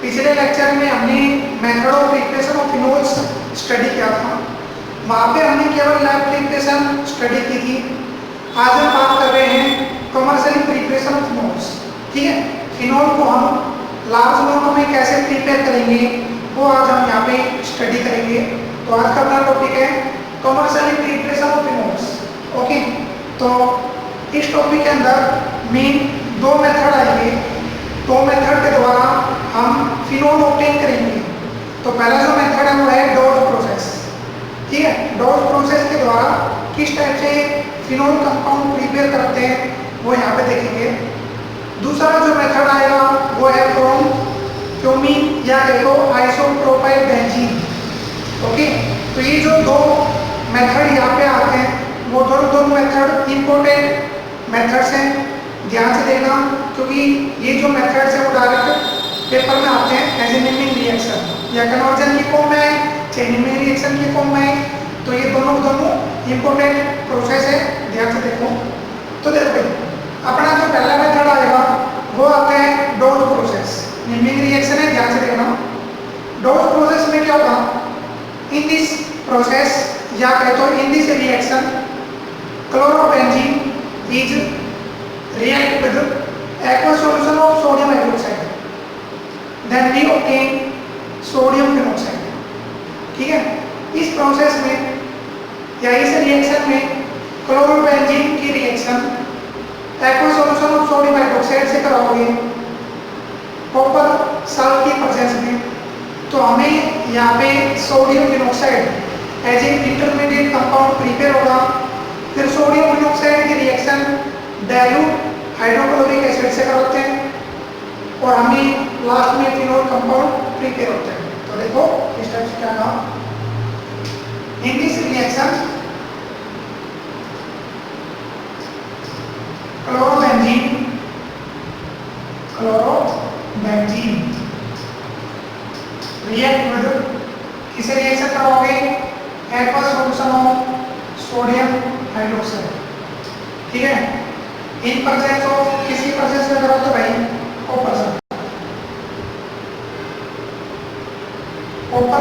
पिछले लेक्चर में हमने method of preparation of phenols study किया था, वहाँ पे हमने केवल लैब प्रिपरेशन स्टडी की थी। आज हम बात कर रहे हैं कमर्शियल प्रिपरेशन ऑफ फिनोल्स। ठीक है, फिनोल को हम लार्ज अमाउंट में कैसे प्रिपेयर करेंगे वो आज हम यहाँ पे स्टडी करेंगे। तो आज का अपना टॉपिक है commercial preparation of phenols. Okay, तो इस टॉपिक के अंदर मेन दो मेथड आएंगे। दो मेथड के द्वारा हम फिनोल ऑब्टेन करेंगे। तो पहला जो मेथड है वो है डोज प्रोसेस। ठीक है, डोज प्रोसेस के द्वारा किस टाइप से फिनोल कंपाउंड प्रिपेयर करते हैं वो यहाँ पे देखेंगे। दूसरा जो मेथड आएगा वो है फ्रॉम क्यूमीन या देखो आइसोप्रोपाइल बेंजीन। ओके, तो ये जो दो मेथड यहाँ पे आते हैं वो दोनों मेथड इंपॉर्टेंट मेथड्स हैं, ध्यान से देखना, क्योंकि ये जो मेथड्स है वो डायरेक्ट पेपर में आते हैं एज ए नेमिंग रिएक्शन या कन्वर्जन की फॉर्म में आए चाहे नेमिंग रिएक्शन की फॉर्म में आए। तो ये दोनों इंपॉर्टेंट प्रोसेस है, ध्यान से देखो। तो देखो अपना जो पहला मेथड आएगा वो आता है डोज प्रोसेस। नेमिंग रिएक्शन है, ध्यान से देखना। डोज प्रोसेस में क्या होगा, इन दिस प्रोसेस या कहे तो in this reaction chlorobenzene is react with aqueous solution of sodium hydroxide, then we obtain sodium phenoxide। ठीक है, इस प्रोसेस में या इस रिएक्शन में क्लोरोबेंजीन की reaction aqueous solution of sodium hydroxide से कराओगे कॉपर साल्ट की प्रेजेंस में, तो हमें यहाँ पे sodium phenoxide as a intermediate compound prepare होगा। फिर सोडियम फिनॉक्साइड की रिएक्शन डाइल्यूट हाइड्रोक्लोरिक एसिड से कराते हैं और हमें लास्ट में फिनोल कंपाउंड प्रिपेयर होते हैं। तो देखो इस टाइप से क्या नाम, in this reaction chlorobenzene react with किसे रिएक्शन कराओगे, aqueous solution of sodium hydroxide. ठीक है, इन प्रेजेंस ऑफ किसी प्रेजेंस में करो तो भाई कॉपर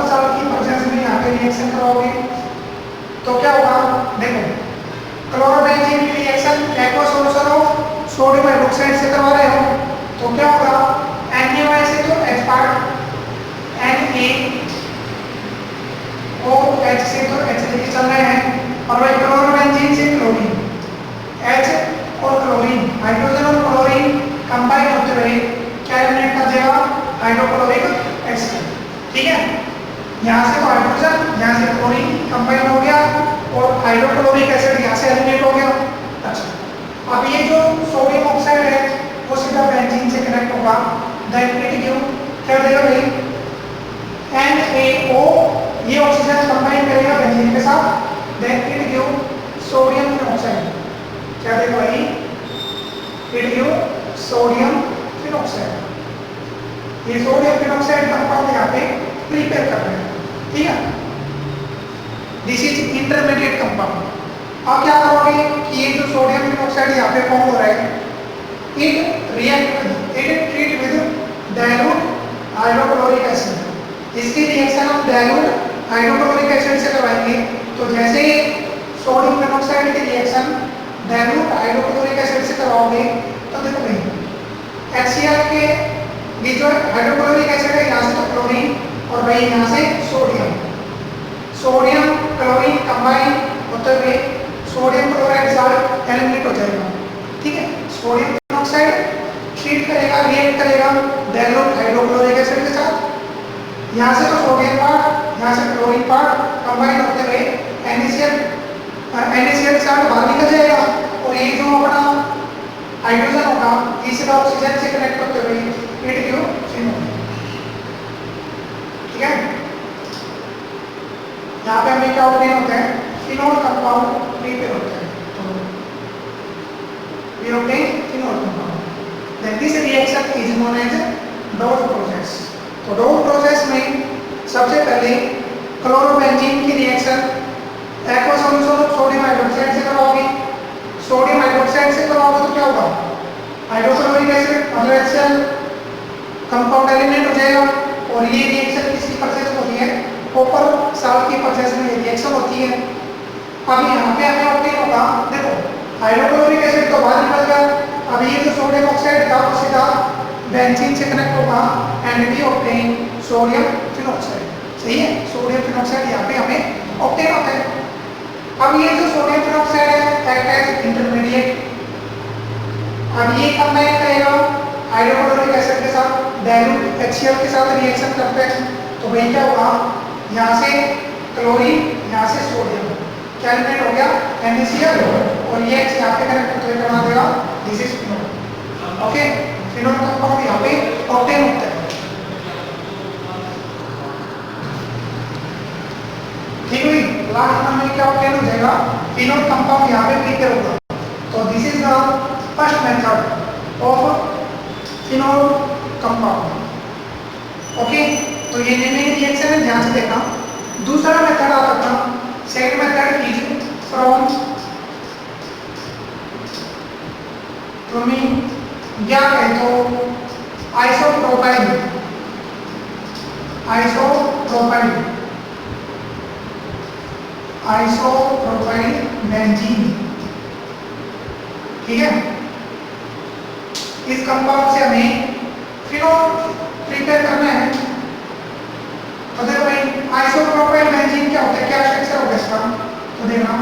साल्ट की प्रेजेंस में यहाँ पे रिएक्शन कराओगे तो क्या होगा, देखो क्लोरोबेंजीन की reaction aqueous solution of sodium hydroxide से करवा रहे हो तो क्या होगा, Na से तो H पार्ट, NaOH से तो H लेके चल रहे हैं और भाई क्लोरोबेंजीन से क्लोरीन, H और क्लोरीन, हाइड्रोजन और क्लोरीन कंबाइन होते हुए क्या एलिमिनेट कर देगा, हाइड्रोक्लोरिक एसिड। ठीक है, यहाँ से तो हाइड्रोजन, यहाँ से क्लोरीन कंबाइन हो गया और हाइड्रोक्लोरिक एसिड यहाँ से एलिमिनेट हो गया। अच्छा, अब ये जो सोडियम ऑक्साइड है वो सीधा बेंजीन से कनेक्ट होगा, देन इट गिव क्या देगा भाई, NaO, ये ऑक्सीजन कंबाइन करेगा बेंजीन के साथ, then it give sodium phenoxide. क्या देगा भाई, इट गिव सोडियम फिनॉक्साइड। ये सोडियम फिनॉक्साइड कंपाउंड यहाँ पे प्रिपेयर कर रहे हैं। ठीक है, दिस इज इंटरमीडिएट कंपाउंड। अब क्या करोगे कि ये जो सोडियम फिनॉक्साइड यहाँ पे फॉर्म हो रहा है, it treat with dilute hydrochloric acid. इसकी रिएक्शन हम डाइल्यूट हाइड्रोक्लोरिक एसिड से करवाएंगे। तो जैसे सोडियम फिनॉक्साइड की रिएक्शन डाइल्यूट हाइड्रोक्लोरिक एसिड से करवाओगे तो देखो भाई HCl के ये जो हाइड्रोक्लोरिक एसिड है यहाँ से तो क्लोरीन और भाई यहाँ से सोडियम क्लोरीन कंबाइन होते हुए सोडियम क्लोराइड साल्ट एलिमिनेट हो जाएगा। ठीक है, सोडियम फिनॉक्साइड ट्रीट करेगा, रिएक्ट करेगा डाइल्यूट हाइड्रोक्लोरिक एसिड के साथ, यहाँ से तो सोडियम पार्ट, यहाँ से क्लोरीन पार्ट कंबाइन होते हुए NaCl साल्ट बाहर निकल जाएगा और ये जो अपना हाइड्रोजन होगा इसी का ऑक्सीजन से कनेक्ट होते हुए इट गिव फिनोल। ठीक है, यहाँ पे हमें क्या ऑब्टेन होते हैं, फिनोल कंपाउंड प्रिपेयर होते हैं। तो we obtain phenol compound, then this reaction is known as Dow's process. तो डोज प्रोसेस में सबसे पहले क्लोरोबेंजीन की reaction aqueous solution of sodium hydroxide से करवाओगे। सोडियम हाइड्रोक्साइड से करवाओगे तो क्या होगा, हाइड्रोक्लोरिक एसिड मतलब HCl कंपाउंड टर्मिनेट हो जाएगा और ये रिएक्शन किसकी प्रोसेस होती है, कॉपर साल्ट की प्रोसेस में रिएक्शन होती है। अब यहाँ पे हमें ऑब्टेन होगा, देखो हाइड्रोक्लोरिक एसिड तो बाहर निकल गया, अब ये जो सोडियम ऑक्साइड था वो सीधा बेंजीन से कनेक्ट होगा and we obtain sodium phenoxide. सही है, सोडियम फिनॉक्साइड यहाँ पे हमें ऑब्टेन होता है। अब ये जो सोडियम फिनॉक्साइड है एक्ट एज इंटरमीडिएट, अब ये कब मैं करेगा हाइड्रोक्लोरिक एसिड के साथ डाइल्यूट HCl के साथ रिएक्शन करते हैं, तो वही क्या होगा, यहाँ से क्लोरीन यहाँ से सोडियम क्या एलिमेंट हो गया NaCl और ये यहाँ पे कनेक्ट होकर बना देगा this is phenol. Okay, phenol compound यहाँ पे ऑब्टेन होता है। ठीक हुई, लास्ट में क्या ऑब्टेन हो जाएगा, फिनोल कंपाउंड यहाँ पे प्रिपेयर होगा। तो this is the first method of phenol compound. Okay, तो ये नेमिंग रिएक्शन है, ध्यान से देखना। दूसरा मेथड आता था, सेकंड मेथड इज फ्रॉम फ्रॉमिंग क्या कहे तो आइसोप्रोपाइल, आइसोप्रोपाइल, आइसोप्रोपाइल बेंजीन। ठीक है, इस कंपाउंड से हमें फिनोल प्रिपेयर करना है। तो देखो भाई आइसोप्रोपाइल बेंजीन क्या होता है, क्या स्ट्रक्चर होगा इसका, तो देखना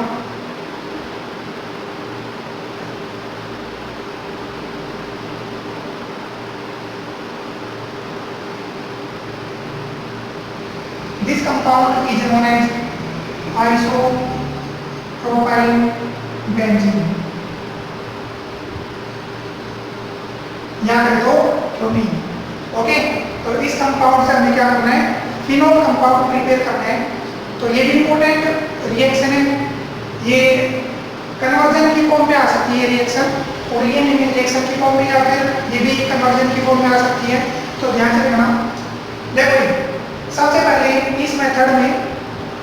this compound is known as isopropyl benzene, याद रखो क्लोरीन। ओके, तो इस कंपाउंड से हमें क्या करना है, फिनोल कंपाउंड प्रिपेयर करना है। तो ये भी इंपॉर्टेंट रिएक्शन है, ये कन्वर्जन की फॉर्म में आ सकती है रिएक्शन, और ये नहीं रिएक्शन की फॉर्म में या फिर ये भी कन्वर्जन की फॉर्म में आ सकती है। तो ध्यान से देखना, देखो सबसे पहले इस मेथड में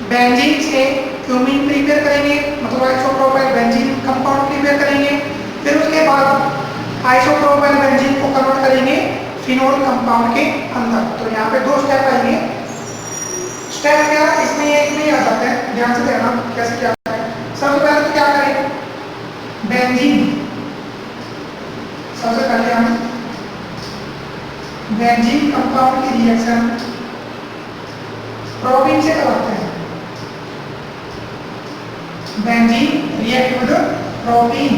बेंजीन से क्यूमीन प्रिपेयर करेंगे, मतलब आइसोप्रोपाइल बेंजीन कंपाउंड प्रिपेयर करेंगे, फिर उसके बाद आइसोप्रोपाइल बेंजीन को कन्वर्ट करेंगे फिनोल कंपाउंड के अंदर। तो यहाँ पे दो स्टेप आएंगे। स्टेप क्या इसमें एक में आ जाता है, ध्यान से देखना कैसे क्या होता है। सबसे पहले तो क्या करें, बेंजीन, सबसे पहले हम बेंजीन कंपाउंड की रिएक्शन प्रोपीन से कराते हैं। Benzene react with propene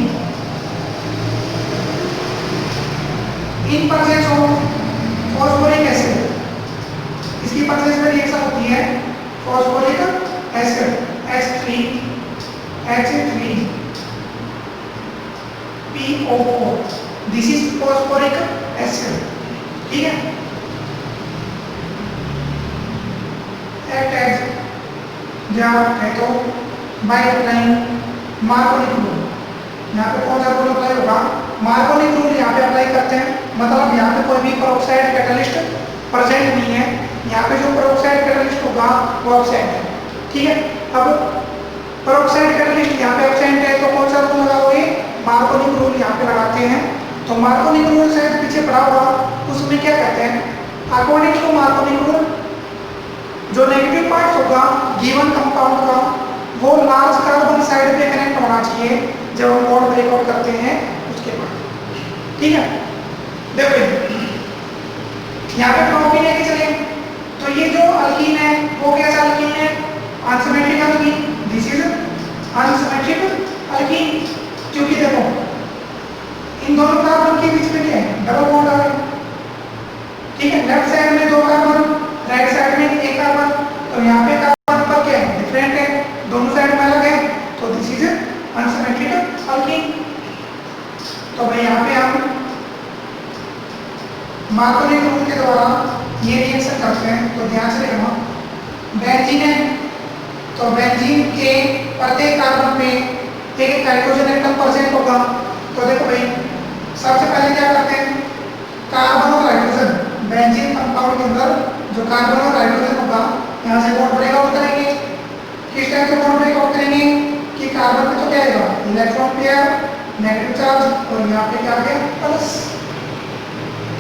in presence of phosphoric acid, इसकी प्रेजेंस में रिएक्शन होती है phosphoric acid H3PO4, this is phosphoric acid. ठीक है, एक्ट एज या है तो बाय अप्लाइंग मार्कोनिक रूल। यहाँ पे कौन सा रूल अप्लाई होगा, मार्कोनिक रूल यहाँ पे अप्लाई करते हैं। मतलब यहाँ पे कोई भी पेरोक्साइड कैटलिस्ट प्रेजेंट नहीं है, यहाँ पे जो पेरोक्साइड कैटलिस्ट होगा वो एब्सेंट है। ठीक है, अब पेरोक्साइड कैटलिस्ट यहाँ पे एब्सेंट है, तो कौन सा रूल लगाओगे, मार्कोनिक रूल यहाँ पे लगाते हैं। तो मार्कोनिक रूल शायद पीछे पढ़ा होगा, उसमें क्या कहते हैं, अकॉर्डिंग टू मार्कोनिक रूल जो नेगेटिव पार्ट होगा गिवन कंपाउंड का वो लार्ज कार्बन साइड पे कनेक्ट होना चाहिए जब हम बॉन्ड ब्रेकआउट करते हैं उसके बाद। ठीक है, देखो यहाँ पे प्रोपीन लेके चले, तो ये जो अल्कीन है वो कैसा अल्कीन है, unsymmetric alkyne, this is unsymmetric alkyne. क्योंकि देखो इन दोनों कार्बन के बीच में क्या है, डबल बॉन्ड आ रहा है। ठीक है, लेफ्ट साइड में दो कार्बन, राइट साइड में एक कार्बन, तो यहाँ पे कार्बन पर क्या है, डिफरेंट है, दोनों साइड में अलग है, तो दिस इज अनसिमेट्रिक अल्कीन। तो भाई यहाँ पे हम मार्कोनिक रूल के द्वारा ये रिएक्शन करते हैं। तो ध्यान से देखना, बेंजीन है तो बेंजीन के प्रत्येक कार्बन में एक हाइड्रोजन एटम प्रेजेंट होगा। तो देखो भाई सबसे पहले क्या करते हैं, कार्बन और हाइड्रोजन, बेंजीन कंपाउंड के अंदर जो कार्बन और हाइड्रोजन होगा यहाँ से बॉन्ड ब्रेकआउट करेंगे। किस टाइप से बॉन्ड ब्रेकआउट करेंगे कि कार्बन पे तो क्या आएगा, इलेक्ट्रॉन पेयर, नेगेटिव चार्ज, और यहाँ पे क्या आ गया प्लस।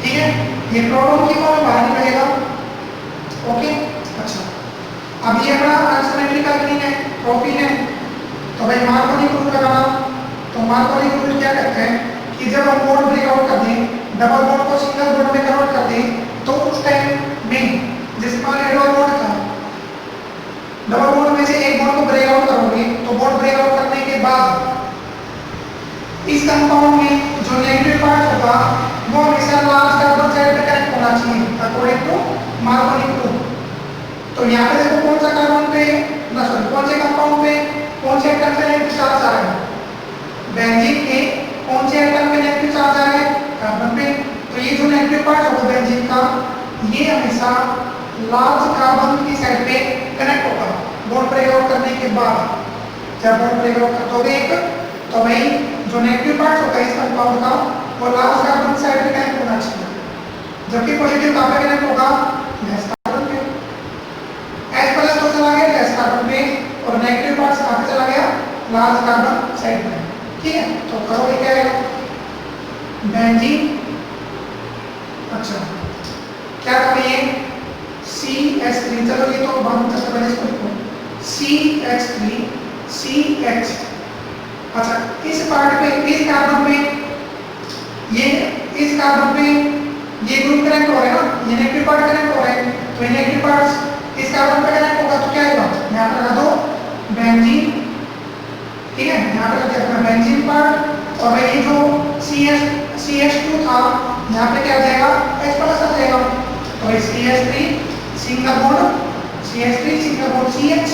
ठीक है, ये प्रोटॉन की फॉर्म बाहर निकलेगा। ओके, अच्छा, अब ये अपना अनसिमेट्रिकल रिंग है, प्रोपीन है, तो भाई मार्कोनी रूल लगाना। तो मार्कोनी रूल क्या कहते हैं कि जब हम बॉन्ड ब्रेकआउट कर दें, डबल बॉन्ड को सिंगल बॉन्ड में कन्वर्ट कर दें, तो उस टाइम में जिस मान डबल बॉन्ड था, डबल बॉन्ड में से एक बॉन्ड को ब्रेकआउट करोगे, तो बॉन्ड ब्रेकआउट करने के बाद इस कंपाउंड में जो नेगेटिव पार्ट होगा वो हमेशा लास्ट कार्बन साइड पे कनेक्ट होना चाहिए अकॉर्डिंग टू मार्कोनी रूल। तो यहाँ पे देखो कौन सा कार्बन पे ना सॉरी कौन से कंपाउंड पे कौन से एटम पे नेगेटिव चार्ज आ रहा है, बेंजीन के कौन से एटम पे नेगेटिव चार्ज आ रहा है, कार्बन पे। तो ये जो नेगेटिव पार्ट होगा बेंजीन का, ये हमेशा लार्ज कार्बन की साइड पे कनेक्ट होगा बॉन्ड ब्रेकआउट करने के बाद। जब बॉन्ड ब्रेकआउट कर दोगे एक, तो भाई जो नेगेटिव पार्ट होता है इस कंपाउंड का वो लार्ज कार्बन की साइड पे कनेक्ट होना चाहिए, जबकि पॉजिटिव कहाँ पे कनेक्ट होगा, लेस कार्बन पे। H प्लस तो चला गया लेस कार्बन पे और नेगेटिव पार्ट कहाँ पे चला गया, लार्ज कार्बन साइड पे। ठीक है, तो करोगे क्या है बेंजीन, अच्छा क्या करेंगे CH3, चलो ये तो बंद करते पहले इसको लिखो CH3 CH। अच्छा, इस पार्ट पे इस कार्बन पे ये इस कार्बन पे ये ग्रुप कनेक्ट हो रहे हैं ना, ये नेगेटिव पार्ट कनेक्ट हो रहे हैं, तो ये नेगेटिव पार्ट इस कार्बन पे कनेक्ट होगा तो क्या आएगा, यहाँ पर लगा दो बेंजीन। ठीक है, यहाँ पे लगा दिया बेंजीन पार्ट, और ये जो CH2 था यहाँ पे क्या आ जाएगा, H प्लस आ जाएगा। तो CH3 single bond CH3 single bond CH,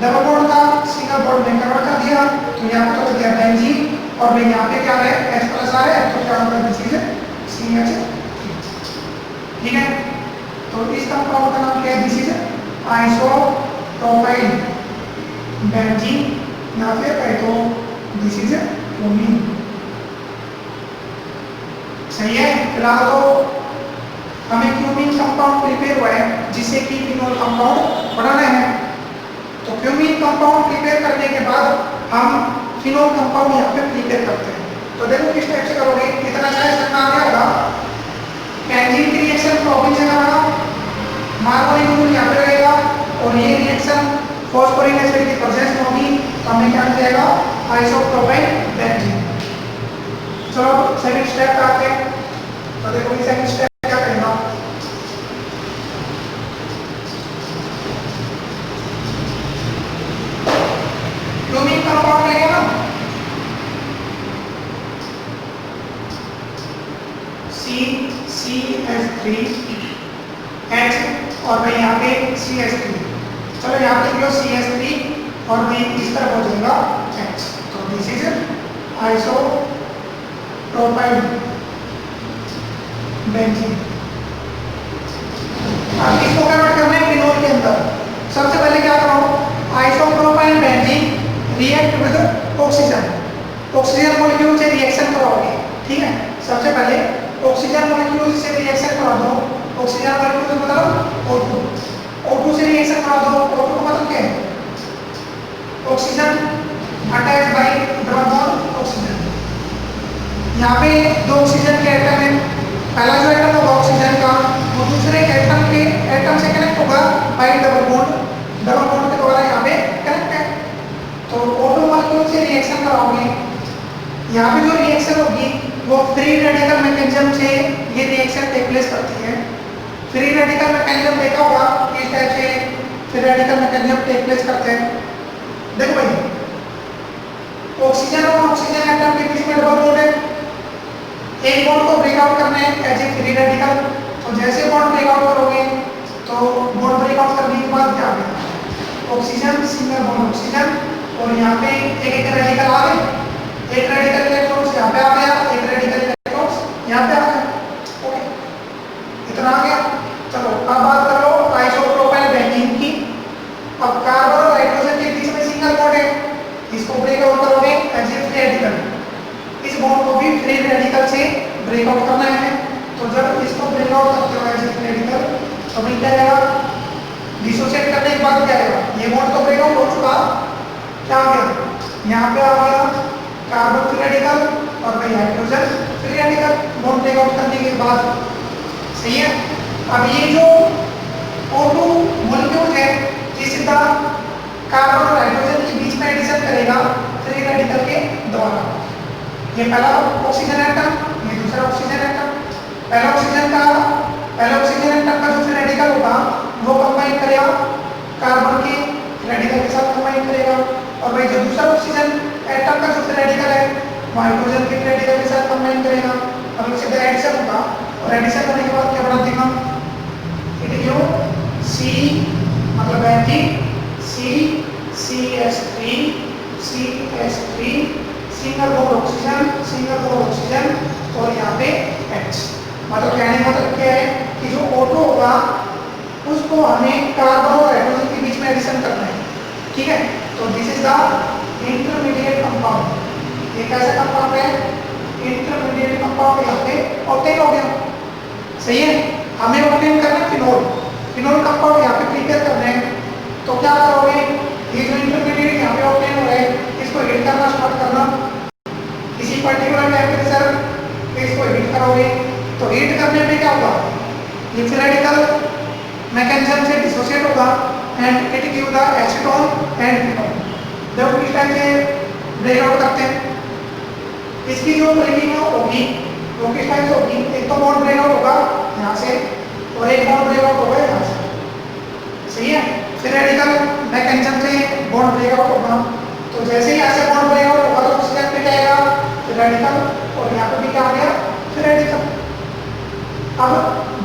double bond था सिंगल बॉन्ड में कन्वर्ट कर दिया, तो यहाँ पे तो दिया बेंजीन, और भाई यहाँ पे क्या है H प्लस आ रहा है, तो क्या होगा दिस इज CH। ठीक है, तो इस कंपाउंड का नाम क्या है, दिस इज आइसोप्रोपाइल बेंजीन, या फिर कहे तो दिस इज क्यूमीन। सही है, फिलहाल तो हमें क्यूमीन कंपाउंड प्रिपेयर हुआ है जिससे कि फिनोल कंपाउंड बनाना है। तो क्यूमीन कंपाउंड प्रिपेयर करने के बाद हम फिनोल कंपाउंड यहाँ पे प्रिपेयर करते हैं। तो देखो किस टाइप से करोगे, इतना साइज करना आ गया होगा, बेंजीन की रिएक्शन प्रोपीन से करना, मार्कोनी रूल यहाँ पे रहेगा, और ये रिएक्शन फॉस्फोरिक एसिड की प्रेजेंस में होगी, तो हमें क्या मिल जाएगा, आइसोप्रोपाइल बेंजीन। चलो सेकंड स्टेप पे आते हैं। तो देखो ये सेकंड स्टेप क्या करेगा, क्यूमीन कंपाउंड लेंगे ना, CH3 और भाई यहाँ पे CH3, चलो यहाँ पे लिखो CH3 और भाई इस तरफ हो जाएगा H, तो दिस इज आइसोप्रोपाइल बेंजीन। अब इसको कन्वर्ट करना है फिनोल के अंदर। सबसे पहले क्या करो, isopropyl benzene react with oxygen, oxygen molecule से रिएक्शन कराओगे। ठीक है, सबसे पहले ऑक्सीजन मॉलिक्यूल से रिएक्शन करा दो, ऑक्सीजन मॉलिक्यूल मतलब O2, O2 से रिएक्शन करा दो। O2 का मतलब क्या है, oxygen attach bye double bond oxygen. यहाँ पे दो ऑक्सीजन के एटम है, पहला जो एटम होगा ऑक्सीजन का वो दूसरे एटम से कनेक्ट होगा बाय डबल बॉन्ड के द्वारा यहाँ पे कनेक्ट है। तो O2 मॉलिक्यूल से रिएक्शन कराओगे, यहाँ पे जो रिएक्शन होगी वो फ्री रेडिकल मैकेनिज्म से ये रिएक्शन टेक प्लेस करती है। फ्री रेडिकल मैकेनिज्म देखा होगा, इस टाइप से free radical mechanism take place करते हैं। देखो भाई, ऑक्सीजन और ऑक्सीजन एटम के बीच में डबल बॉन्ड है, एक बॉन्ड को ब्रेकआउट करना है एज ए फ्री रेडिकल। तो जैसे बॉन्ड ब्रेकआउट करोगे तो बॉन्ड ब्रेकआउट करने के बाद क्या होगा, ऑक्सीजन सिंगल बॉन्ड ऑक्सीजन, और यहाँ पे एक रेडिकल आ गए, एक रेडिकल इलेक्ट्रॉन्स यहाँ पे आ गया, एक रेडिकल इलेक्ट्रॉन्स यहाँ पे आ गया। ओके, इतना आ गया। चलो अब बात करो आइसोप्रोपाइल बेंजीन की। अब कार्बन और हाइड्रोजन के बीच में सिंगल बॉन्ड है, इसको ब्रेकआउट करोगे एज ए फ्री रेडिकल, इस बॉन्ड को भी फ्री रेडिकल से ब्रेकआउट करना है। तो जब इसको ब्रेकआउट करते हो एज ए फ्री रेडिकल तो मिल जाएगा, डिसोसिएट करने के बाद क्या आएगा, ये बॉन्ड तो ब्रेकआउट हो चुका, क्या आ गया यहाँ पे आ गया कार्बन फ्री रेडिकल और भाई hydrogen free radical. Bond breakout करने के बाद, सही है। अब ये जो O2 मॉलिक्यूल है ये सीधा कार्बन और हाइड्रोजन के बीच में एडिशन करेगा फ्री रेडिकल के द्वारा। ये पहला ऑक्सीजन एटम, ये दूसरा ऑक्सीजन एटम। पहला ऑक्सीजन एटम का जो फ्री रेडिकल होगा वो कंबाइन करेगा कार्बन के रेडिकल के साथ कंबाइन करेगा, और भाई जो दूसरा ऑक्सीजन एटम का जो फ्री रेडिकल है वो हाइड्रोजन के रेडिकल के साथ कंबाइन करेगा, और सीधा एडिशन होगा। और एडिशन करने के बाद क्या बना देगा, C मतलब benzene, CH3 single bond oxygen और यहाँ पे H। मतलब कहने का मतलब क्या है कि जो O2 होगा उसको हमें कार्बन और हाइड्रोजन के बीच में एडिशन करना है, ठीक है। तो this is the intermediate compound. ये कैसा कंपाउंड है, इंटरमीडिएट कंपाउंड यहाँ पे ऑब्टेन हो गया, सही है। हमें ऑब्टेन करना है फिनोल कंपाउंड यहाँ पे प्रिपेयर करना है। तो क्या करोगे, ये जो इंटरमीडिएट यहाँ पे ऑब्टेन हो रहा है इसको हीट करना स्टार्ट करना किसी पर्टिकुलर टेम्परेचर पे, इसको हीट करोगे। तो हीट करने पे क्या होगा, ये फ्री रेडिकल मैकेनिज्म से डिसोसिएट होगा and it give the acetone and phenol. जब इस टाइप से ब्रेकआउट करते हैं, इसकी जो ब्रेकिंग होगी वो किस टाइप से होगी, एक तो बॉन्ड ब्रेकआउट होगा यहाँ से और एक बॉन्ड ब्रेकआउट होगा यहाँ से, सही है। फिर रेडिकल मैकेनिज्म से बॉन्ड ब्रेकआउट होगा। तो जैसे ही ऐसे बॉन्ड ब्रेकआउट होगा तो उस स्टेप पे क्या आएगा, फिर रेडिकल, और यहाँ पे भी क्या आ गया, फिर रेडिकल। अब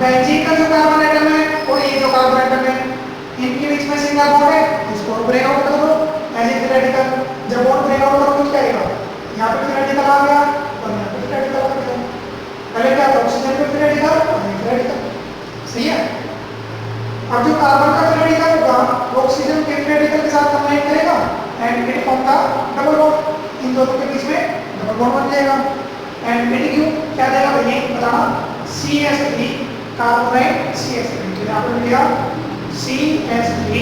बेंजीन का जो कार्बन एटम है और ये जो कार्बन एटम है इनके बीच में सिंगल बॉन्ड है, इसको ब्रेकआउट कर दो एज ए रेडिकल। जब बॉन्ड ब्रेकआउट करोगे तो क्या आएगा, यहाँ पे फिर रेडिकल आ गया और यहाँ पे फिर रेडिकल आ गया। पहले क्या था, ऑक्सीजन पे फिर रेडिकल और ये रेडिकल, सही है। अब जो कार्बन का फ्री रेडिकल होगा वो ऑक्सीजन के फ्री रेडिकल के साथ कंबाइन करेगा and it form the double bond. इन दोनों के बीच में डबल बॉन्ड बन जाएगा एंड इट क्यों क्या देगा भैया बताना, CH3 कार्बोनाइल CH3। तो यहाँ पर मिलेगा CH3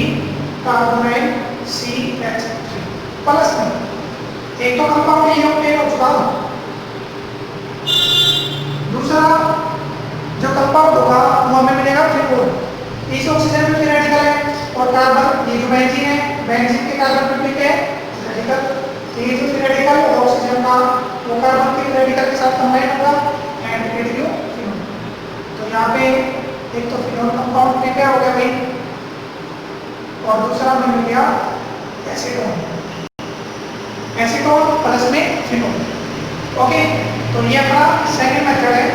कार्बोनाइल CH3 प्लस में एक तो कंपाउंड ये ऑब्टेन हो चुका, दूसरा जो कंपाउंड होगा वो हमें मिलेगा फिनोल। इस ऑक्सीजन में फ्री रेडिकल है और कार्बन, ये जो बेंजीन है बेंजीन के कार्बन पे क्या है रेडिकल। ये जो फ्री रेडिकल और ऑक्सीजन का वो कार्बन के रेडिकल के साथ कंबाइन होगा एंड इट गिव फिनोल। तो यहाँ पे एक तो फिनोल कंपाउंड प्रिपेयर हो गया भाई, और दूसरा हमें मिल गया एसीटोन प्लस में फिनोल। ओके, तो ये अपना सेकंड मेथड है।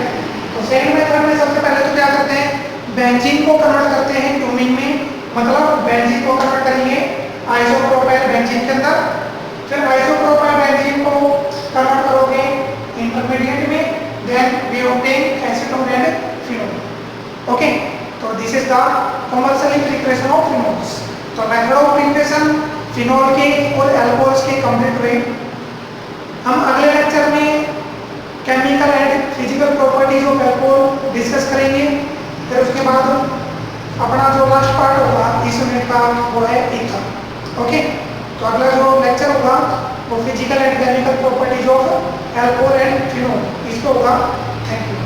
तो सेकंड मेथड में सबसे पहले तो क्या करते हैं, बेंजीन को कन्वर्ट करते हैं क्यूमीन में, मतलब बेंजीन को कन्वर्ट करेंगे आइसोप्रोपाइल बेंजीन के अंदर। फिर आइसोप्रोपाइल बेंजीन को कन्वर्ट करोगे इंटरमीडिएट में, then we obtain acetone and phenol. Okay, तो this is the commercial preparation of phenols. तो मेथड ऑफ प्रिपरेशन फिनोल के और एल्कोहल्स के कंप्लीट हुए। हम अगले लेक्चर में chemical and physical properties of alcohol discuss करेंगे। फिर उसके बाद अपना जो लास्ट पार्ट होगा इस यूनिट का वो है ईथर। ओके, तो अगला जो लेक्चर होगा वो physical and chemical properties of alcohol and phenol, इसको होगा। Thank you.